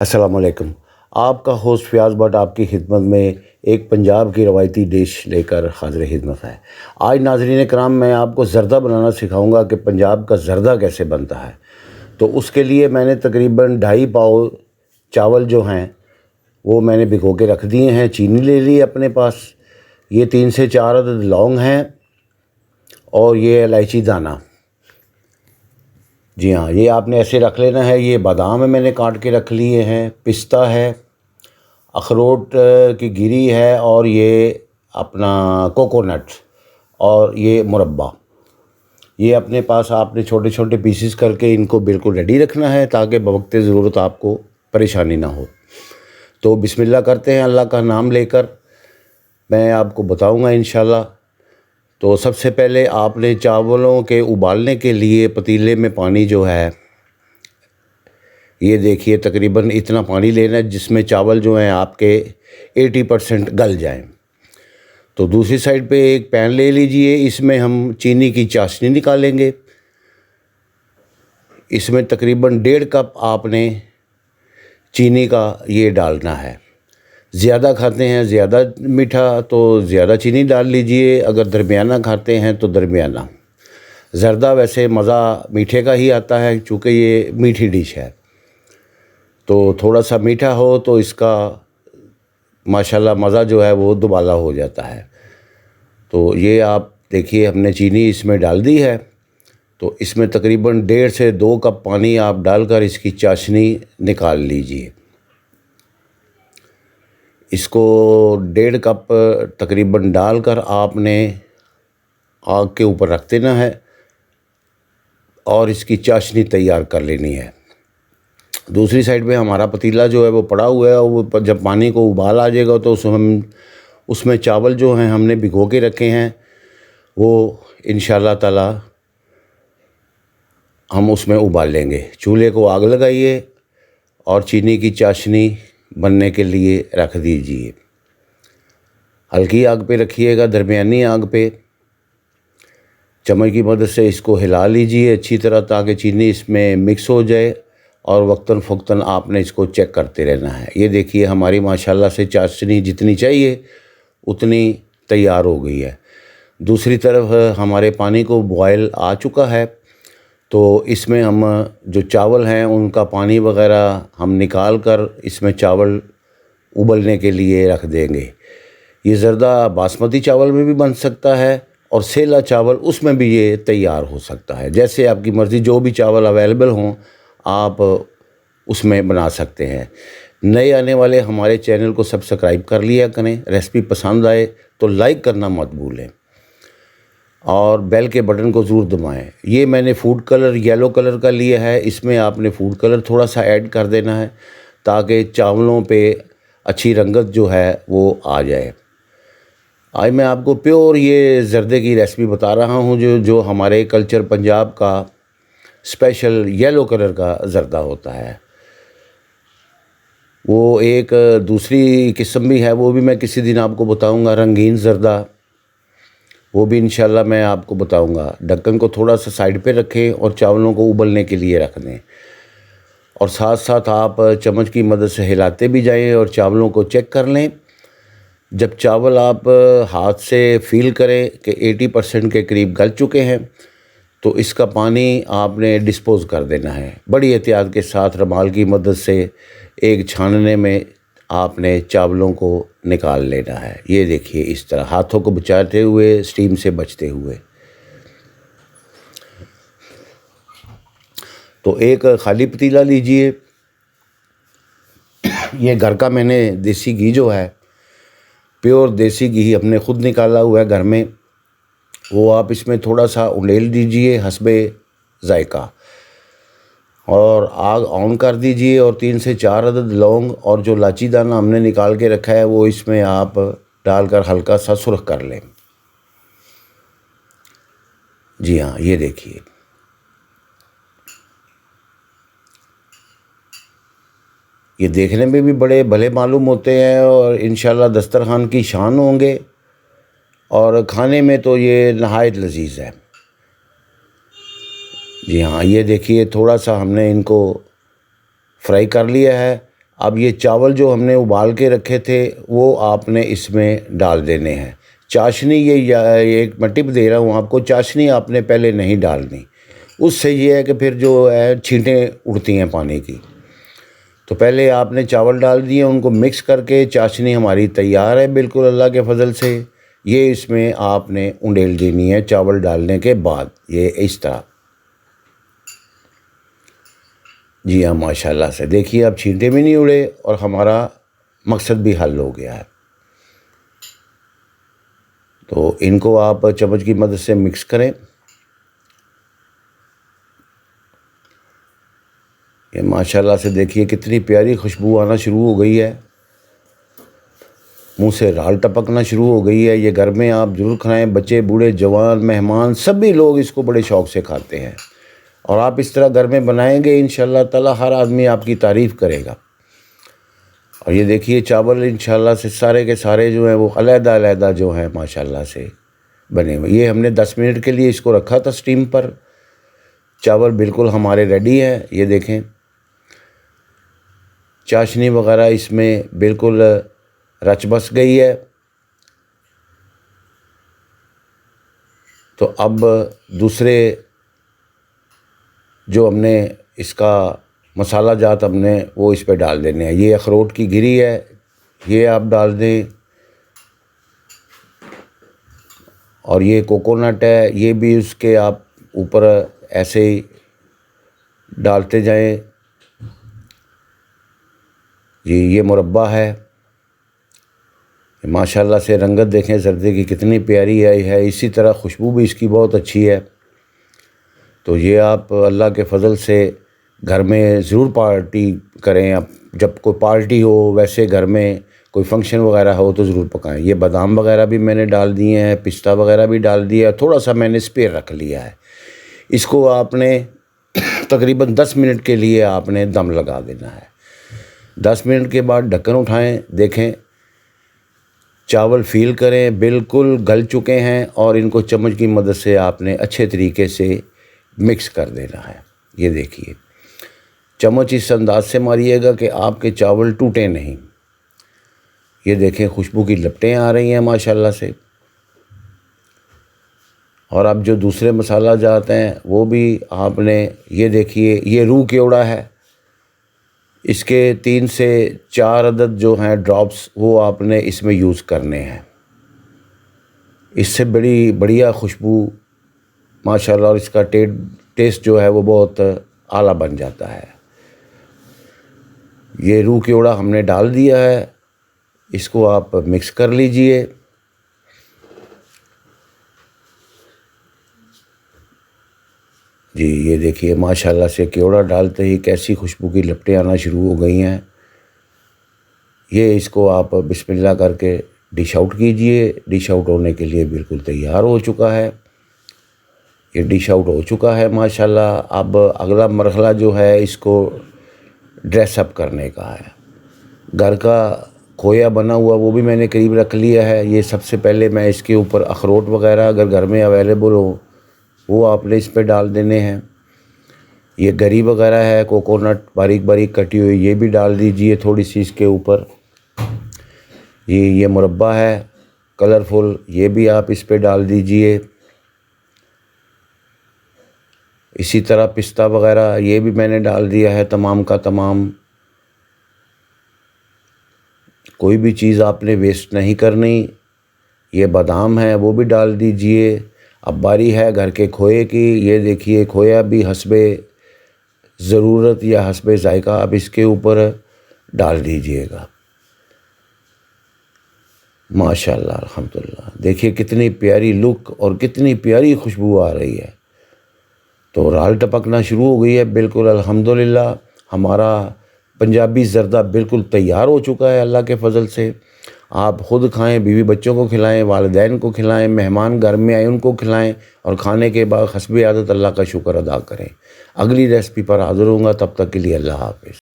अस्सलाम वालेकुम। आपका होस्ट फ़याज़ भट्ट आपकी खिदमत में एक पंजाब की रवायती डिश लेकर हाज़िर खिदमत है। आज नाज़रीन कराम मैं आपको ज़र्दा बनाना सिखाऊंगा कि पंजाब का ज़र्दा कैसे बनता है। तो उसके लिए मैंने तकरीबन 2.5 पाव चावल जो हैं वो मैंने भिगो के रख दिए हैं। चीनी ले ली अपने पास। ये 3 से 4 अदद लौंग हैं और ये इलायची दाना। जी हाँ, ये आपने ऐसे रख लेना है। ये बादाम है, मैंने काट के रख लिए हैं। पिस्ता है, अखरोट की गिरी है और ये अपना कोकोनट और ये मुरब्बा। ये अपने पास आपने छोटे छोटे पीसेस करके इनको बिल्कुल रेडी रखना है ताकि बवक्ते ज़रूरत आपको परेशानी ना हो। तो बिस्मिल्लाह करते हैं अल्लाह का नाम लेकर। मैं आपको बताऊंगा इंशाल्लाह। तो सबसे पहले आपने चावलों के उबालने के लिए पतीले में पानी जो है, ये देखिए तकरीबन इतना पानी लेना है जिसमें चावल जो हैं आपके 80% गल जाएं। तो दूसरी साइड पे एक पैन ले लीजिए। इसमें हम चीनी की चाशनी निकालेंगे। इसमें तकरीबन 1.5 कप आपने चीनी का ये डालना है। ज़्यादा खाते हैं ज़्यादा मीठा तो ज़्यादा चीनी डाल लीजिए, अगर दरमियाना खाते हैं तो दरमियाना। ज़र्दा वैसे मज़ा मीठे का ही आता है चूँकि ये मीठी डिश है, तो थोड़ा सा मीठा हो तो इसका माशाल्लाह मज़ा जो है वो दुबाला हो जाता है। तो ये आप देखिए हमने चीनी इसमें डाल दी है। तो इसमें तकरीबन 1.5 से 2 कप पानी आप डालकर इसकी चाशनी निकाल लीजिए। इसको 1.5 कप तकरीबन डालकर आपने आग के ऊपर रख देना है और इसकी चाशनी तैयार कर लेनी है। दूसरी साइड पे हमारा पतीला जो है वो पड़ा हुआ है। वो जब पानी को उबाल आ जाएगा तो उसमें चावल जो हैं हमने भिगो के रखे हैं वो इंशाल्लाह ताला हम उसमें उबाल लेंगे। चूल्हे को आग लगाइए और चीनी की चाशनी बनने के लिए रख दीजिए। हल्की आग पे रखिएगा, दरमियानी आग पे। चम्मच की मदद से इसको हिला लीजिए अच्छी तरह ताकि चीनी इसमें मिक्स हो जाए और वक्तन फ़वक्तन आपने इसको चेक करते रहना है। ये देखिए हमारी माशाल्लाह से चाशनी जितनी चाहिए उतनी तैयार हो गई है। दूसरी तरफ हमारे पानी को बॉयल आ चुका है। तो इसमें हम जो चावल हैं उनका पानी वग़ैरह हम निकाल कर इसमें चावल उबलने के लिए रख देंगे। ये ज़र्दा बासमती चावल में भी बन सकता है और सेला चावल उसमें भी ये तैयार हो सकता है। जैसे आपकी मर्ज़ी, जो भी चावल अवेलेबल हों आप उसमें बना सकते हैं। नए आने वाले हमारे चैनल को सब्सक्राइब कर लिया करें। रेसिपी पसंद आए तो लाइक करना मत भूलें और बेल के बटन को ज़रूर दबाएं। ये मैंने फूड कलर येलो कलर का लिया है। इसमें आपने फूड कलर थोड़ा सा ऐड कर देना है ताकि चावलों पे अच्छी रंगत जो है वो आ जाए। आज मैं आपको प्योर ये ज़र्दे की रेसिपी बता रहा हूँ जो हमारे कल्चर पंजाब का स्पेशल येलो कलर का ज़र्दा होता है। वो एक दूसरी किस्म भी है, वो भी मैं किसी दिन आपको बताऊंगा, रंगीन ज़र्दा। वो भी इंशाल्लाह मैं आपको बताऊंगा। ढक्कन को थोड़ा सा साइड पे रखें और चावलों को उबलने के लिए रख दें और साथ साथ आप चम्मच की मदद से हिलाते भी जाएं और चावलों को चेक कर लें। जब चावल आप हाथ से फील करें कि 80% के करीब गल चुके हैं तो इसका पानी आपने डिस्पोज़ कर देना है। बड़ी एहतियात के साथ रुमाल की मदद से एक छानने में आपने चावलों को निकाल लेना है। ये देखिए इस तरह हाथों को बचाते हुए, स्टीम से बचते हुए। तो एक खाली पतीला लीजिए। ये घर का मैंने देसी घी जो है, प्योर देसी घी हमने ख़ुद निकाला हुआ है घर में, वो आप इसमें थोड़ा सा उंडेल दीजिए हस्बे ज़ायका और आग ऑन कर दीजिए और 3 से 4 अदद लौंग और जो इलायची दाना हमने निकाल के रखा है वो इसमें आप डालकर हल्का सा सुर्ख कर लें। जी हाँ, ये देखिए ये देखने में भी बड़े भले मालूम होते हैं और इंशाल्लाह दस्तरखान की शान होंगे और खाने में तो ये नहायत लजीज है। जी हाँ, ये देखिए थोड़ा सा हमने इनको फ्राई कर लिया है। अब ये चावल जो हमने उबाल के रखे थे वो आपने इसमें डाल देने हैं। चाशनी ये एक मैं टिप दे रहा हूँ आपको, चाशनी आपने पहले नहीं डालनी, उससे ये है कि फिर जो है छींटें उड़ती हैं पानी की। तो पहले आपने चावल डाल दिए, उनको मिक्स करके चाशनी हमारी तैयार है बिल्कुल अल्लाह के फजल से। ये इसमें आपने उंडेल देनी है चावल डालने के बाद, ये इस तरह। जी हाँ, माशाल्लाह से देखिए अब छींटे भी नहीं उड़े और हमारा मकसद भी हल हो गया है। तो इनको आप चम्मच की मदद से मिक्स करें। ये माशाल्लाह से देखिए कितनी प्यारी खुशबू आना शुरू हो गई है, मुंह से राल टपकना शुरू हो गई है। ये घर में आप ज़रूर खाएं, बच्चे बूढ़े जवान मेहमान सभी लोग इसको बड़े शौक़ से खाते हैं। और आप इस तरह घर में बनाएंगे इंशाअल्लाह ताला हर आदमी आपकी तारीफ़ करेगा। और ये देखिए चावल इंशाअल्लाह से सारे के सारे जो हैं वो अलग-अलग जो हैं माशाअल्लाह से बने हुए। ये हमने 10 मिनट के लिए इसको रखा था स्टीम पर। चावल बिल्कुल हमारे रेडी हैं। ये देखें चाशनी वगैरह इसमें बिल्कुल रच बस गई है। तो अब दूसरे जो हमने इसका मसाला जात हमने वो इस पे डाल देने हैं। ये अखरोट की गिरी है, ये आप डाल दें। और ये कोकोनट है, ये भी उसके आप ऊपर ऐसे ही डालते जाएं। ये मुरब्बा है, माशाल्लाह से रंगत देखें जर्दे की कितनी प्यारी आई है। इसी तरह खुशबू भी इसकी बहुत अच्छी है। तो ये आप अल्लाह के फ़ज़ल से घर में ज़रूर पार्टी करें। अब जब कोई पार्टी हो, वैसे घर में कोई फंक्शन वगैरह हो तो ज़रूर पकाएं। ये बादाम वगैरह भी मैंने डाल दिए हैं, पिस्ता वगैरह भी डाल दिया, थोड़ा सा मैंने स्पेयर रख लिया है। इसको आपने तकरीबन 10 मिनट के लिए आपने दम लगा देना है। 10 मिनट के बाद ढक्कन उठाएं, देखें चावल फील करें बिल्कुल गल चुके हैं और इनको चम्मच की मदद से आपने अच्छे तरीके से मिक्स कर देना है। ये देखिए चम्मच इस अंदाज से मारिएगा कि आपके चावल टूटे नहीं। ये देखें खुशबू की लपटें आ रही हैं माशाल्लाह से। और अब जो दूसरे मसाला जाते हैं वो भी आपने, ये देखिए ये रूह केवड़ा है, इसके 3 से 4 अदद जो हैं ड्रॉप्स वो आपने इसमें यूज़ करने हैं। इससे बड़ी बढ़िया खुशबू माशाल्लाह और इसका टेस्ट जो है वो बहुत आला बन जाता है। ये रूह केवड़ा हमने डाल दिया है, इसको आप मिक्स कर लीजिए। जी ये देखिए माशाल्लाह से केवड़ा डालते ही कैसी खुशबू की लपटें आना शुरू हो गई हैं। ये इसको आप बिस्मिल्लाह करके डिश आउट कीजिए। डिश आउट होने के लिए बिल्कुल तैयार हो चुका है। ये डिश आउट हो चुका है माशाल्लाह। अब अगला मरहला जो है इसको ड्रेसअप करने का है। घर का खोया बना हुआ वो भी मैंने करीब रख लिया है। ये सबसे पहले मैं इसके ऊपर अखरोट वगैरह अगर घर में अवेलेबल हो वो आपने इस पे डाल देने हैं। ये गरी वगैरह है, कोकोनट बारीक बारीक कटी हुई, ये भी डाल दीजिए थोड़ी सी इसके ऊपर। ये मुरब्बा है कलरफुल, ये भी आप इस पे डाल दीजिए। इसी तरह पिस्ता वगैरह ये भी मैंने डाल दिया है तमाम का तमाम। कोई भी चीज़ आपने वेस्ट नहीं करनी। ये बादाम है वो भी डाल दीजिए। अब बारी है घर के खोए की। ये देखिए खोया भी हस्बे ज़रूरत या हस्बे ज़ायका आप इसके ऊपर डाल दीजिएगा। माशाल्लाह अल्हम्दुलिल्लाह, देखिए कितनी प्यारी लुक और कितनी प्यारी खुशबू आ रही है। तो राल टपकना शुरू हो गई है बिल्कुल अल्हम्दुलिल्लाह। हमारा पंजाबी ज़र्दा बिल्कुल तैयार हो चुका है अल्लाह के फ़ज़ल से। आप ख़ुद खाएं, बीवी बच्चों को खिलाएं, वालिदैन को खिलाएं, मेहमान घर में आए उनको खिलाएं और खाने के बाद हस्बे आदत अल्लाह का शुक्र अदा करें। अगली रेसिपी पर हाज़िर होऊंगा, तब तक के लिए अल्लाह हाफ़िज़।